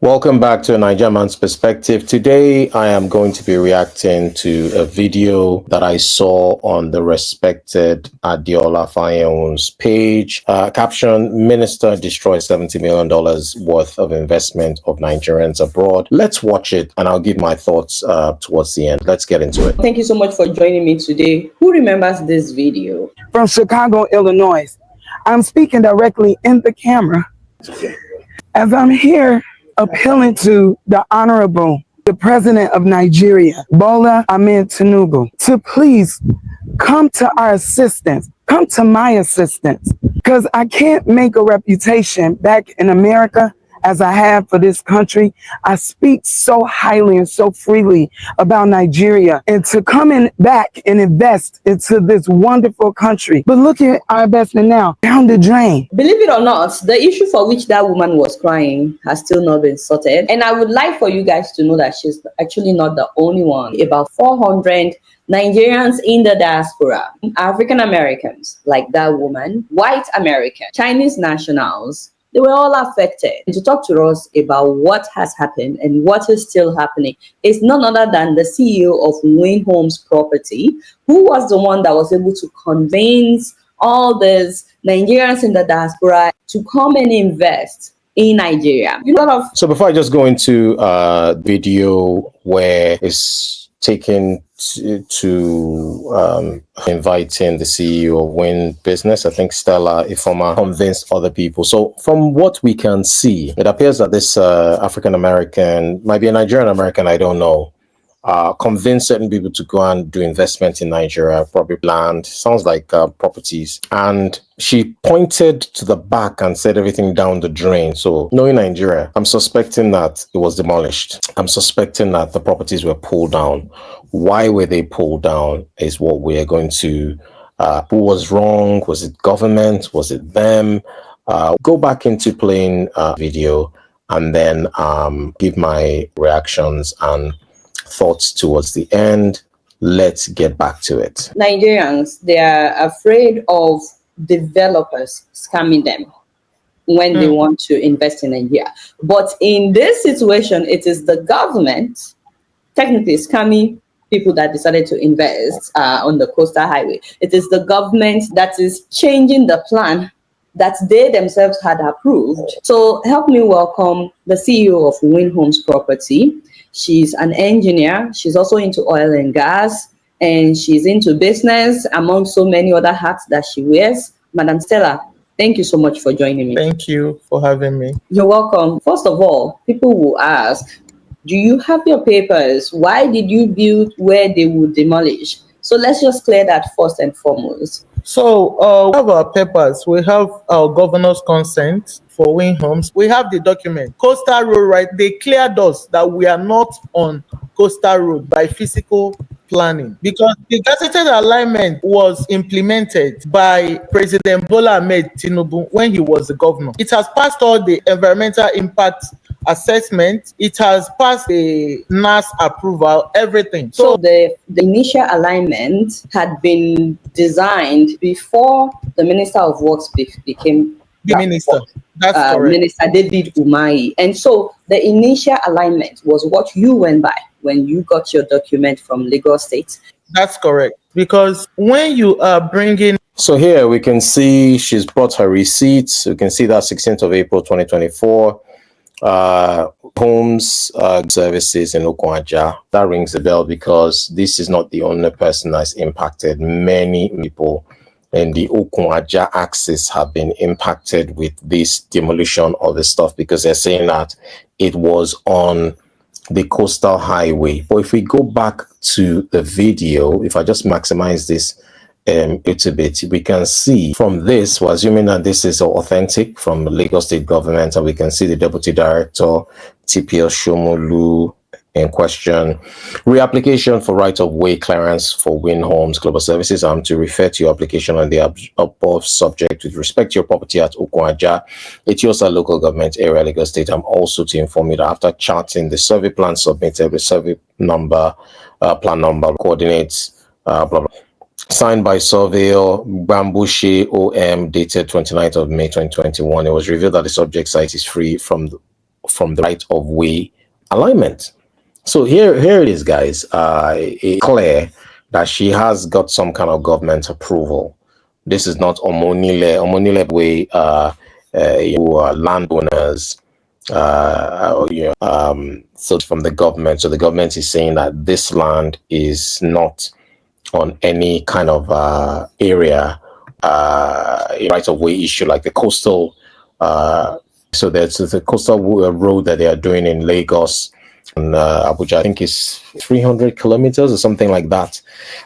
Welcome back to Naijaman's Perspective. Today, I am going to be reacting to a video that I saw on the respected Adiola Fayon's page. Caption, Minister destroys $70 million worth of investment of Nigerians abroad. Let's watch it and I'll give my thoughts towards the end. Let's get into it. Thank you so much for joining me today. Who remembers this video? From Chicago, Illinois. I'm speaking directly in the camera as I'm here appealing to the Honorable, the President of Nigeria, Bola Ahmed Tinubu, to please come to our assistance, come to my assistance, because I can't make a reputation back in America as I have for this country. I speak so highly and so freely about Nigeria, and to come in back and invest into this wonderful country. But look at our investment now, down the drain. Believe it or not, the issue for which that woman was crying has still not been sorted. And I would like for you guys to know that she's actually not the only one. About 400 Nigerians in the diaspora, African Americans like that woman, white Americans, Chinese nationals, they were all affected. And to talk to us about what has happened and what is still happening is none other than the CEO of Win Homes Property, who was the one that was able to convince all these Nigerians in the diaspora to come and invest in Nigeria. So before I just go into video where it's taken to inviting the CEO of Win Business, I think Stella Ifoma convinced other people. So from what we can see, it appears that this African American, might be a Nigerian American, I don't know, convinced certain people to go and do investment in Nigeria, probably land, sounds like properties. And she pointed to the back and said everything down the drain. So knowing Nigeria, I'm suspecting that it was demolished. I'm suspecting that the properties were pulled down. Why were they pulled down is what we are going to, who was wrong? Was it government? Was it them? Go back into playing video and then give my reactions and thoughts towards the end. Let's get back to it. Nigerians, they are afraid of developers scamming them when they want to invest in Nigeria. But in this situation, it is the government technically scamming people that decided to invest on the coastal highway. It is the government that is changing the plan that they themselves had approved. So help me welcome the CEO of Win Homes Property. She's an engineer. She's also into oil and gas, and she's into business, among so many other hats that she wears. Madam Stella, thank you so much for joining me. Thank you for having me. You're welcome. First of all, people will ask, do you have your papers? Why did you build where they would demolish? So let's just clear that first and foremost. So we have our papers. We have our governor's consent for Win Homes. We have the document. Coastal Road, right? They cleared us that we are not on Coastal Road by physical planning, because the gazetted alignment was implemented by President Bola Ahmed Tinubu when he was the governor. It has passed all the environmental impact assessment. It has passed the NAS approval, everything. So the initial alignment had been designed before the Minister of Works became the minister. That's correct. Minister David Umahi. And so the initial alignment was what you went by when you got your document from Lagos State. That's correct. Because when you are bringing... So here we can see she's brought her receipts. We can see that 16th of April, 2024. Homes services in Okwaja. That rings a bell because this is not the only person that's impacted. Many people in the Okwaja axis have been impacted with this demolition of the stuff, because they're saying that it was on the coastal highway. But if we go back to the video, if I just maximize this little bit, we can see from this, we're assuming that this is authentic from the Lagos State government, and we can see the Deputy Director, TPL Shomolu, in question. Reapplication for right-of-way clearance for Win Homes Global Services. To refer to your application on the above subject with respect to your property at Okwaja, Etiosa local government area, Lagos State. I'm also to inform you that after charting the survey plan submitted with survey number, plan number, coordinates, blah, blah. Signed by surveyor Bambushe OM, dated 29th of May 2021. It was revealed that the subject site is free from from the right of way alignment. So here it is, guys. It's clear that she has got some kind of government approval. This is not Omonile way landowners. So from the government. So the government is saying that this land is not on any kind of area right of way issue like the coastal. So there's the coastal road that they are doing in Lagos and Abuja. I think it's 300 kilometers or something like that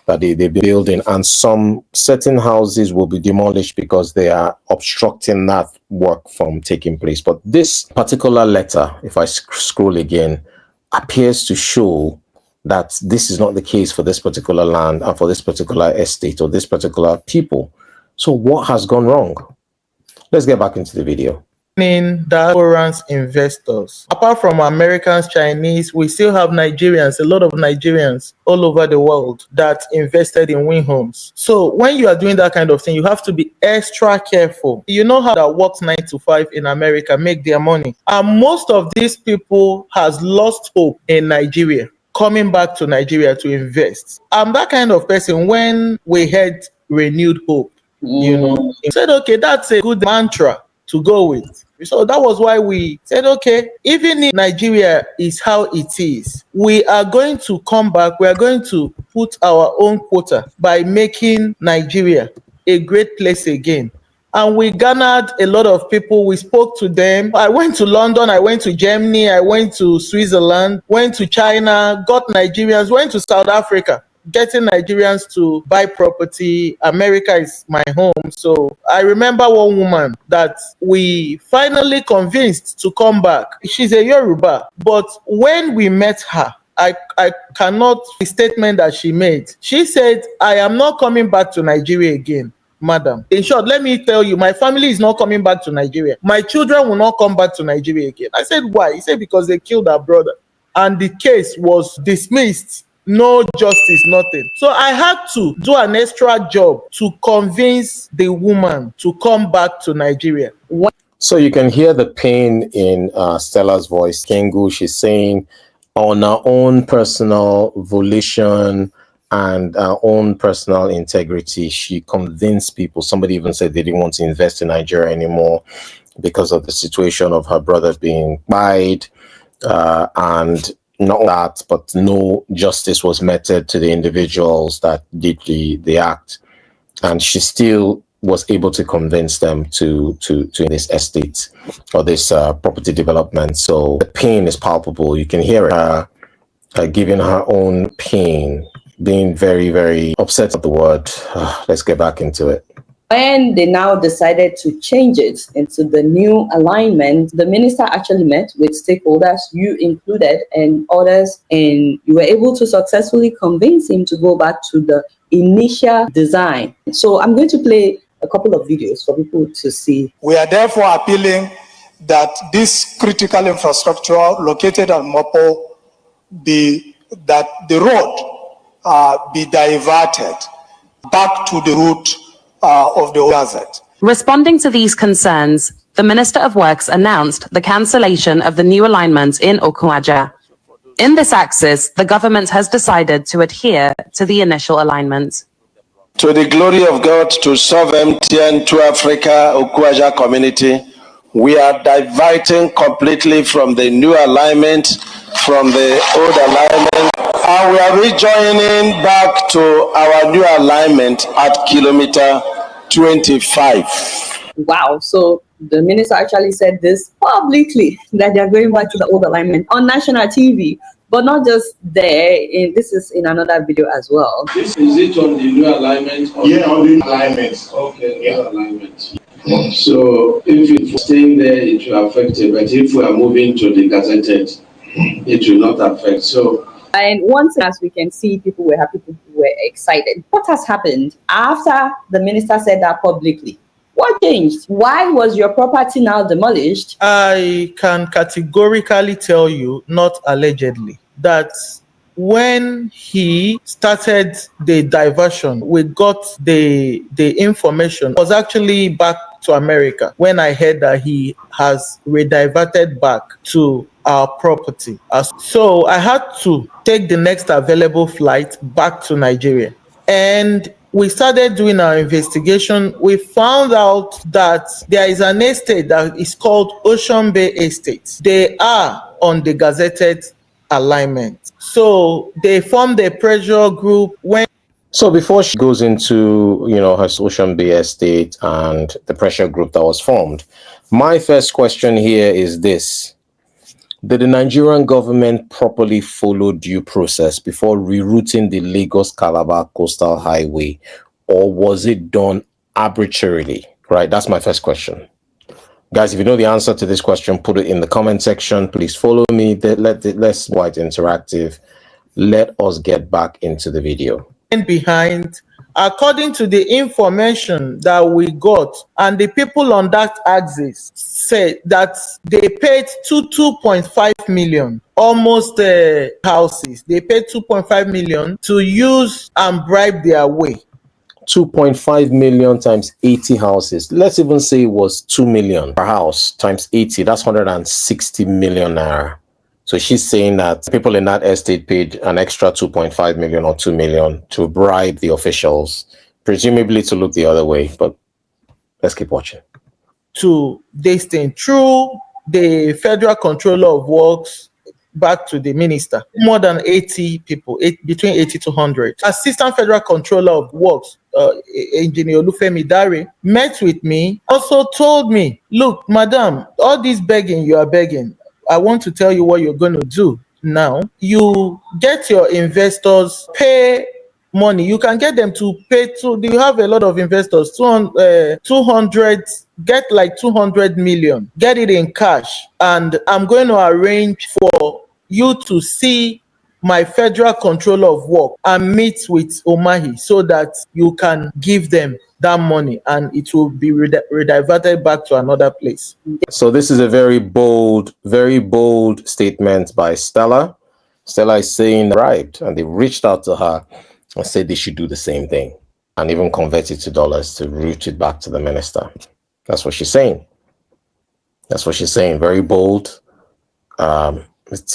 they're building, and some certain houses will be demolished because they are obstructing that work from taking place. But this particular letter, if I scroll again, appears to show that this is not the case for this particular land and for this particular estate or this particular people. So what has gone wrong? Let's get back into the video. In diasporans investors, apart from Americans, Chinese, we still have Nigerians, a lot of Nigerians all over the world that invested in Win Homes. So when you are doing that kind of thing, you have to be extra careful. You know how that works 9 to 5 in America, make their money. And most of these people has lost hope in Nigeria, coming back to Nigeria to invest. I'm that kind of person. When we had renewed hope, you know, said, okay, that's a good mantra to go with. So that was why we said, okay, even if Nigeria is how it is, we are going to come back. We are going to put our own quota by making Nigeria a great place again. And we garnered a lot of people. We spoke to them. I went to London. I went to Germany. I went to Switzerland, went to China, got Nigerians, went to South Africa, getting Nigerians to buy property. America is my home. So I remember one woman that we finally convinced to come back. She's a Yoruba. But when we met her, I cannot, the statement that she made, she said, I am not coming back to Nigeria again, madam. In short, let me tell you, my family is not coming back to Nigeria. My children will not come back to Nigeria again. I said, why? He said, because they killed our brother. And the case was dismissed. No justice, nothing. So I had to do an extra job to convince the woman to come back to Nigeria. So you can hear the pain in Stella's voice. Kengu, she's saying on her own personal volition and her own personal integrity, she convinced people. Somebody even said they didn't want to invest in Nigeria anymore because of the situation of her brother being buyed and not that, but no justice was meted to the individuals that did the act, and she still was able to convince them to this estate or this property development. So the pain is palpable. You can hear her giving her own pain, being very, very upset at the word. Let's get back into it. When they now decided to change it into the new alignment, the minister actually met with stakeholders, you included, and others, and you were able to successfully convince him to go back to the initial design. So I'm going to play a couple of videos for people to see. We are therefore appealing that this critical infrastructure located at Mopo that the road be diverted back to the route of the desert. Responding to these concerns, the Minister of Works announced the cancellation of the new alignment in Okuaja. In this axis, the government has decided to adhere to the initial alignment. To the glory of God, to serve MTN, to Africa, Okuaja community, we are diverting completely from the new alignment, from the old alignment, and we are rejoining back to our new alignment at kilometer 25. Wow. So the minister actually said this publicly, that they're going back to the old alignment on national TV, but not just there. This is in another video as well. Is it on the new alignment? Yeah, on the alignment. Okay, yeah. New alignment. So if it's staying there, it will affect it. But if we are moving to the gazetted, it will not affect. So. And once, as we can see, people were happy, people were excited. What has happened after the minister said that publicly? What changed? Why was your property now demolished? I can categorically tell you, not allegedly, that when he started the diversion, we got the information. It was actually back to America when I heard that he has rediverted back to our property. So I had to take the next available flight back to Nigeria. And we started doing our investigation. We found out that there is an estate that is called Ocean Bay Estate. They are on the gazetted alignment. So they formed a pressure group when. So before she goes into, her Ocean Bay estate and the pressure group that was formed, my first question here is this. Did the Nigerian government properly follow due process before rerouting the Lagos-Calabar Coastal Highway, or was it done arbitrarily? Right, that's my first question. Guys, if you know the answer to this question, put it in the comment section. Please follow me. Let's quite interactive. Let us get back into the video. Behind, according to the information that we got, and the people on that axis said that they paid 2.5 million, almost houses. They paid 2.5 million to use and bribe their way. 2.5 million times 80 houses. Let's even say it was 2 million per house times 80. That's 160 million naira. So she's saying that people in that estate paid an extra 2.5 million or 2 million to bribe the officials, presumably to look the other way. But let's keep watching. To this thing through the Federal Controller of Works back to the minister. More than 80 people, between 80 to 100. Assistant Federal Controller of Works, Engineer Olufemi Dare, met with me, also told me, look, madam, all this begging you are begging, I want to tell you what you're going to do now. You get your investors pay money. You can get them to pay to. You have a lot of investors. 200. Get like 200 million. Get it in cash, and I'm going to arrange for you to see my Federal Controller of Work and meet with Omahi so that you can give them that money and it will be rediverted back to another place. So this is a very bold statement by Stella. Stella is saying bribed, and they reached out to her and said they should do the same thing and even convert it to dollars to route it back to the minister. That's what she's saying. Very bold. It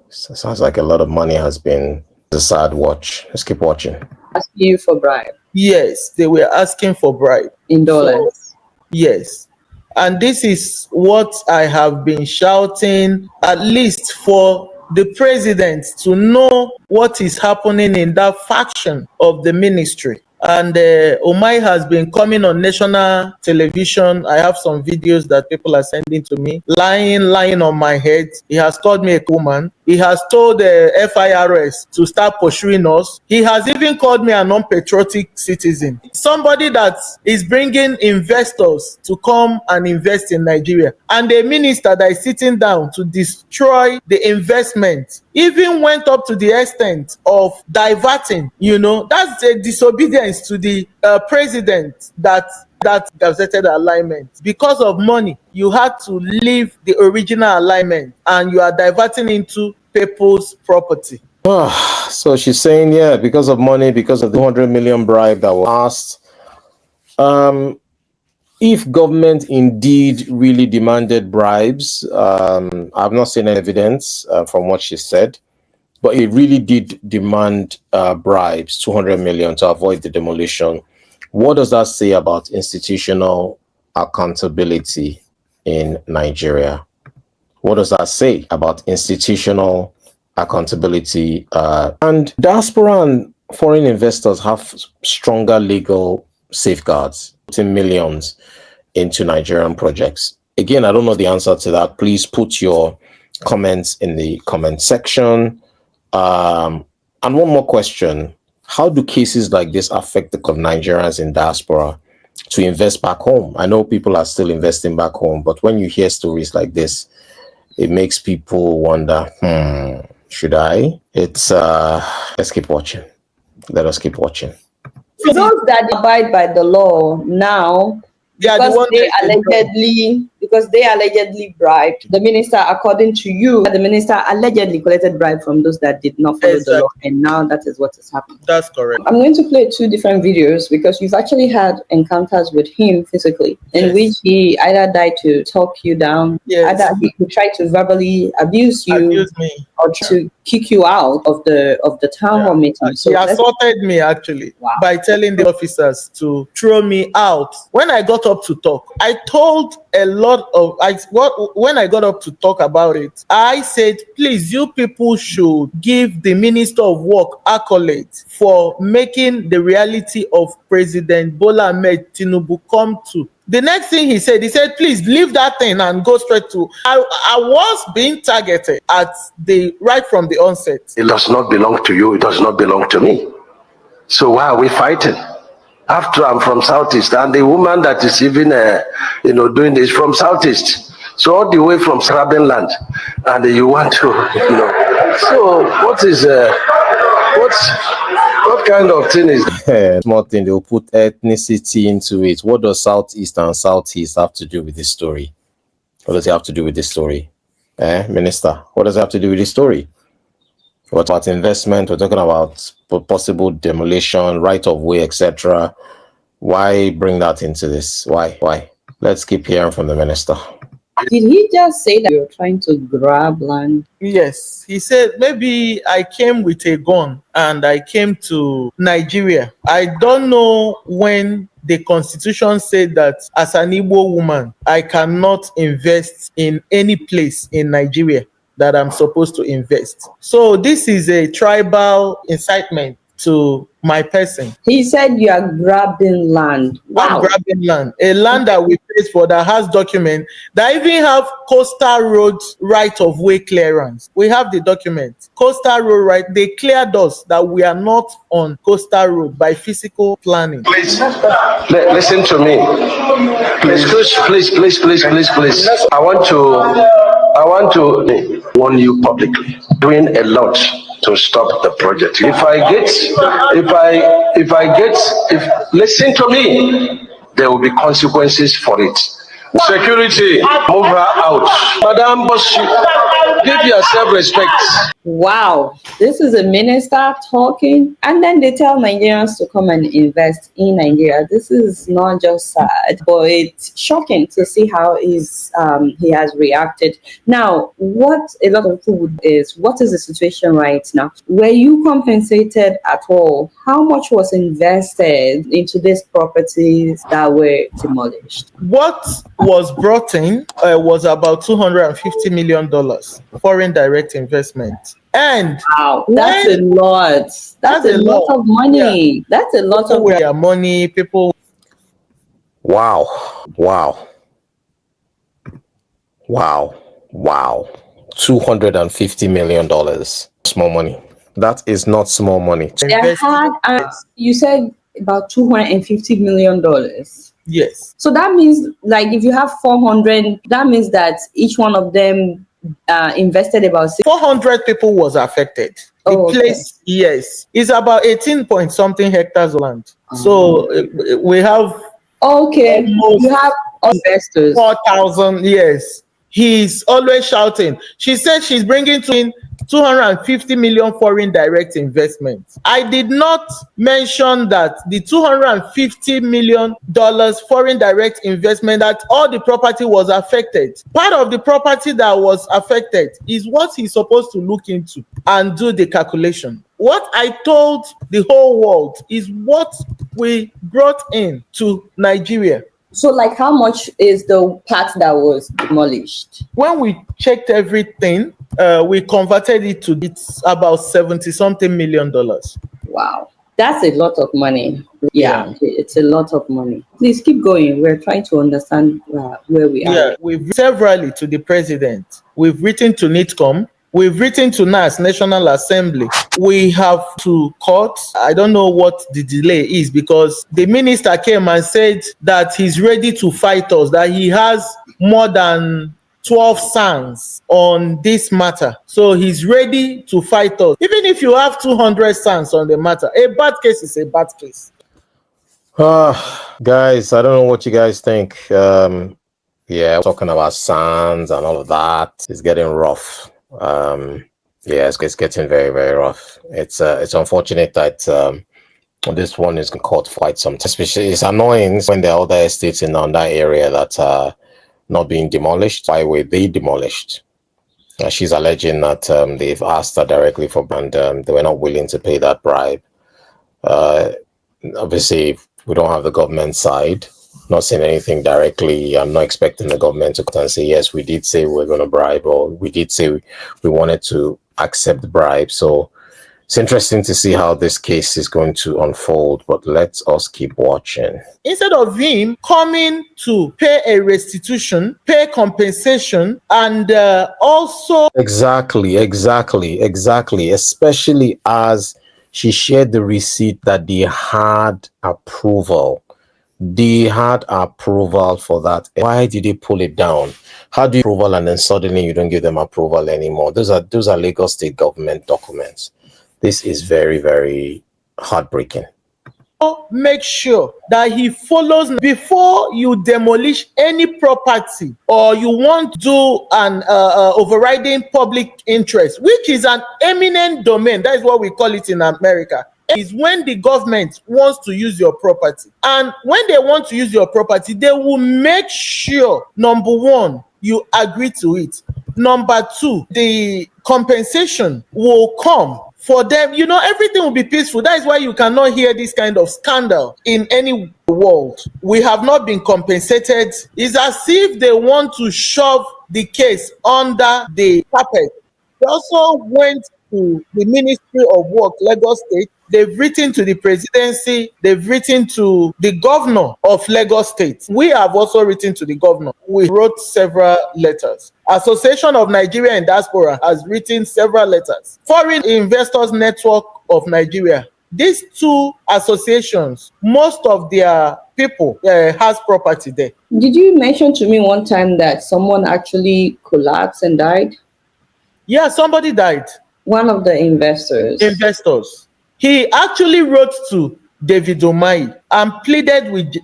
sounds like a lot of money has been a sad watch. Let's keep watching. Asking you for bribe. Yes, they were asking for bribe. In dollars. So, yes. And this is what I have been shouting, at least for the president to know what is happening in that faction of the ministry. And Omai has been coming on national television. I have some videos that people are sending to me, lying on my head. He has called me a woman. He has told the FIRS to start pursuing us. He has even called me an unpatriotic citizen. Somebody that is bringing investors to come and invest in Nigeria. And the minister that is sitting down to destroy the investment even went up to the extent of diverting, that's a disobedience to the president that gazetted alignment. Because of money, you had to leave the original alignment and you are diverting into people's property. So she's saying, yeah, because of money, because of the 200 million bribe that was asked. If government indeed really demanded bribes, I've not seen any evidence from what she said, but it really did demand bribes, 200 million to avoid the demolition. What does that say about institutional accountability in Nigeria? What does that say about institutional accountability? And diaspora and foreign investors have stronger legal safeguards, putting millions into Nigerian projects. Again, I don't know the answer to that. Please put your comments in the comment section. And one more question. How do cases like this affect the Nigerians in diaspora to invest back home? I know people are still investing back home, but when you hear stories like this, it makes people wonder, should I? Let's keep watching. Let us keep watching. Those that abide by the law now, because they because they allegedly bribed the minister. According to you, the minister allegedly collected bribe from those that did not follow the law, and now that is what is happening. That's correct. I'm going to play 2 different videos because you've actually had encounters with him physically, in which he either died to talk you down, either he could try to verbally abuse you, or try to kick you out of the town hall meeting. So he assaulted me actually by telling the officers to throw me out. When I got up to talk, I told a lot of when I got up to talk about it, I said, please, you people should give the Minister of Work accolades for making the reality of President Bola Ahmed Tinubu come to. The next thing he said, please leave that thing and go straight to. I was being targeted right from the onset. It does not belong to you. It does not belong to me. So why are we fighting? After I'm from Southeast, and the woman that is even, doing this from Southeast. So all the way from Sarabian land, and you want to, So what kind of thing is small thing? They'll put ethnicity into it. What does Southeast and Southeast have to do with this story? What does it have to do with this story? Minister, what does it have to do with this story? What about investment? We're talking about possible demolition, right of way, etc. Why bring that into this? Why? Let's keep hearing from the minister. Did he just say that you're trying to grab land? Yes, he said maybe I came with a gun and I came to Nigeria. I don't know when the constitution said that as an Igbo woman, I cannot invest in any place in Nigeria that I'm supposed to invest. So this is a tribal incitement to my person. He said you are grabbing land. Wow. I'm grabbing land. A land that we paid for, that has document, that even have coastal roads right of way clearance. We have the document. Coastal road right, they cleared us that we are not on coastal road by physical planning. Please, listen to me. Please. I want to warn you publicly. Doing a lot to stop the project. Listen to me, there will be consequences for it. Security, move her out. Madam Boss, give yourself respect. Wow, this is a minister talking, and then they tell Nigerians to come and invest in Nigeria. This is not just sad, but it's shocking to see how he has reacted. Now, what a lot of people would is, what is the situation right now? Were you compensated at all? How much was invested into these properties that were demolished? What was brought in was about $250 million foreign direct investment. And wow, that's a lot. That's a lot of money. Yeah. That's a lot of money. People. Wow. $250 million. Small money. That is not small money. You said about $250 million. Yes. So that means, like, if you have 400, that means that each one of them invested about 400 people was affected. The place, yes, is about 18 point something hectares of land. So we have you have investors 4,000. Yes, he's always shouting. She said she's bringing in 250 million foreign direct investment. I did not mention that the $250 million foreign direct investment, that all the property was affected. Part of the property that was affected is what he's supposed to look into and do the calculation. What I told the whole world is what we brought in to Nigeria. So, like, how much is the part that was demolished? When we checked everything, we converted it to, it's about $70-something million. Wow, that's a lot of money. Yeah, it's a lot of money. Please keep going. We're trying to understand where we are. Yeah, we've severally to the president. We've written to NITCOM. We've written to NAS, National Assembly. We have to court. I don't know what the delay is, because the minister came and said that he's ready to fight us, that he has more than 12 sons on this matter. So he's ready to fight us. Even if you have 200 sons on the matter, a bad case is a bad case. Guys, I don't know what you guys think. Yeah, talking about sands and all of that. It's getting rough. Yeah, it's getting very, very rough. It's unfortunate that this one is caught for quite some time. Especially, it's annoying when there are other estates in that area that are not being demolished. Why were they demolished? She's alleging that they've asked her directly for, and they were not willing to pay that bribe. Obviously, we don't have the government side. Not saying anything directly. I'm not expecting the government to come and say, yes, we did say we were going to bribe, or we did say we wanted to accept the bribe. So it's interesting to see how this case is going to unfold, but let us keep watching. Instead of him coming to pay a restitution, pay compensation, and also... Exactly. Especially as she shared the receipt that they had approval. They had approval for that. Why did they pull it down? How do you approval and then suddenly you don't give them approval anymore? Those are Lagos state government documents. This is very, very heartbreaking. Make sure that he follows before you demolish any property or you want to do an overriding public interest, which is an eminent domain. That is what we call it in America. Is when the government wants to use your property, and when they want to use your property, they will make sure, number one, you agree to it. Number two, the compensation will come for them. You know, everything will be peaceful. That is why you cannot hear this kind of scandal in any world. We have not been compensated. It's as if they want to shove the case under the carpet. They also went to the Ministry of Work, Lagos State. They've written to the presidency. They've written to the governor of Lagos State. We have also written to the governor. We wrote several letters. Association of Nigeria and Diaspora has written several letters. Foreign Investors Network of Nigeria. These two associations, most of their people has property there. Did you mention to me one time that someone actually collapsed and died? Yeah, somebody died. One of the investors. He actually wrote to David Umahi and pleaded with,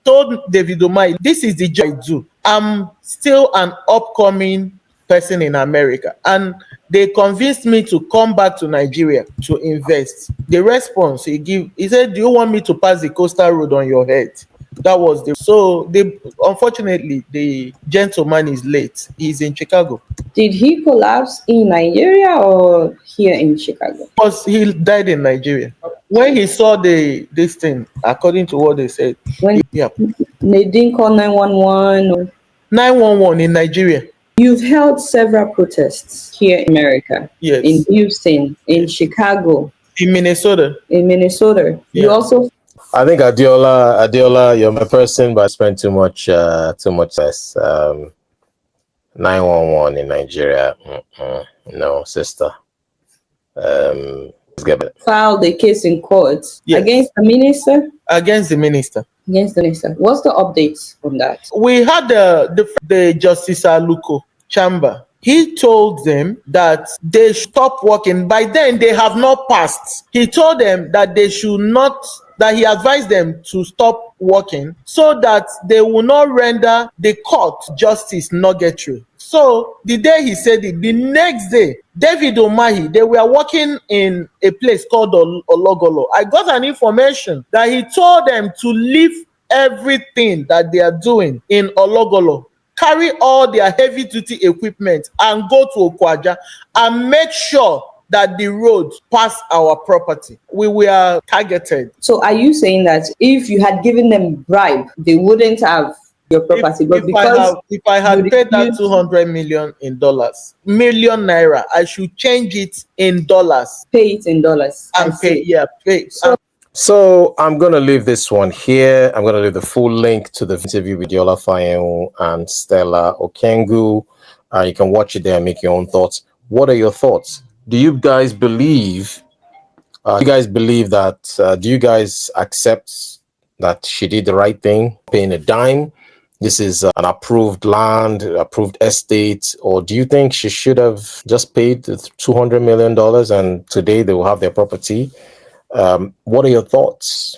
told David Umahi, this is the job I do. I'm still an upcoming person in America. And they convinced me to come back to Nigeria to invest. The response he gave, he said, do you want me to pass the coastal road on your head? That was the, so they, unfortunately, the gentleman is late. He's in Chicago. Did he collapse in Nigeria or here in Chicago? Because he died in Nigeria. When he saw this thing, according to what they said, when they didn't call 911 or 911 in Nigeria. You've held several protests here in America. Yes. In Houston, in Chicago, in Minnesota. Yeah. You also, I think Adiola, you're my person, but I spent too much less. 911 in Nigeria. No, sister. Let's get it. Filed a case in court. Yes. Against the minister? Against the minister. Against the minister. What's the updates on that? We had the Justice Aluko chamber. He told them that they stop working. By then, they have not passed. He told them that they should not, that he advised them to stop working so that they will not render the court justice nugatory. So the day he said it, the next day, David Umahi, they were working in a place called Ologolo. I got an information that he told them to leave everything that they are doing in Ologolo, carry all their heavy-duty equipment and go to Okwaja and make sure that the road pass our property. We were targeted. So are you saying that if you had given them bribe, they wouldn't have your property? But if I had paid that $200 million naira, I should change it in dollars. Pay it in dollars. And pay. So I'm going to leave this one here. I'm going to leave the full link to the interview with Yola Fayenu and Stella Okengu. You can watch it there and make your own thoughts. What are your thoughts? Do you guys believe that, do you guys accept that she did the right thing, paying a dime? This is an approved land, approved estate, or do you think she should have just paid the $200 million and today they will have their property? What are your thoughts?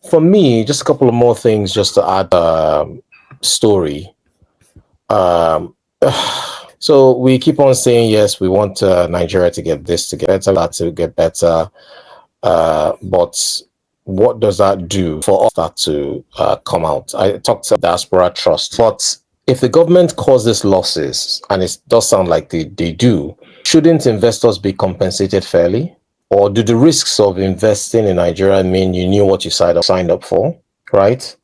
For me, just a couple of more things just to add. story. So we keep on saying, yes, we want Nigeria to get this, to get better, that to get better. But what does that do for us that to come out? I talked to diaspora trust, but if the government causes losses, and it does sound like they do, shouldn't investors be compensated fairly? Or do the risks of investing in Nigeria mean you knew what you signed up for, right?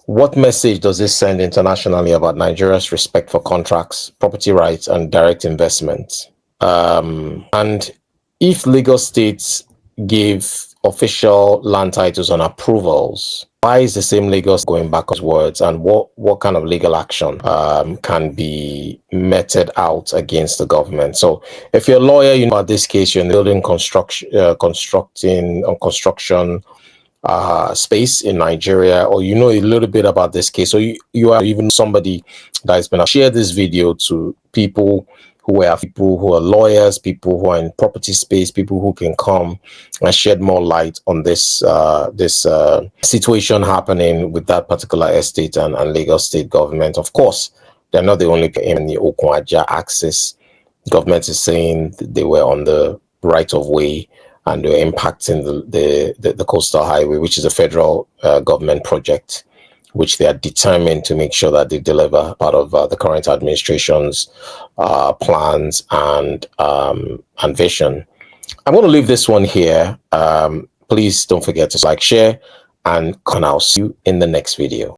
What message does this send internationally about Nigeria's respect for contracts, property rights, and direct investment? And if Lagos states gave official land titles and approvals, why is the same Lagos going backwards? And what kind of legal action can be meted out against the government? So if you're a lawyer, you know about this case, you're in the building construction space in Nigeria, or you know a little bit about this case, or you are even somebody that has been share this video to people who are lawyers, people who are in property space, people who can come and shed more light on this situation happening with that particular estate and Lagos state government. Of course, they're not the only in the Okun-Ajah axis. Government is saying they were on the right of way and they're impacting the coastal highway, which is a federal government project, which they are determined to make sure that they deliver part of the current administration's plans and vision. I'm going to leave this one here. Please don't forget to like, share, and I'll see you in the next video.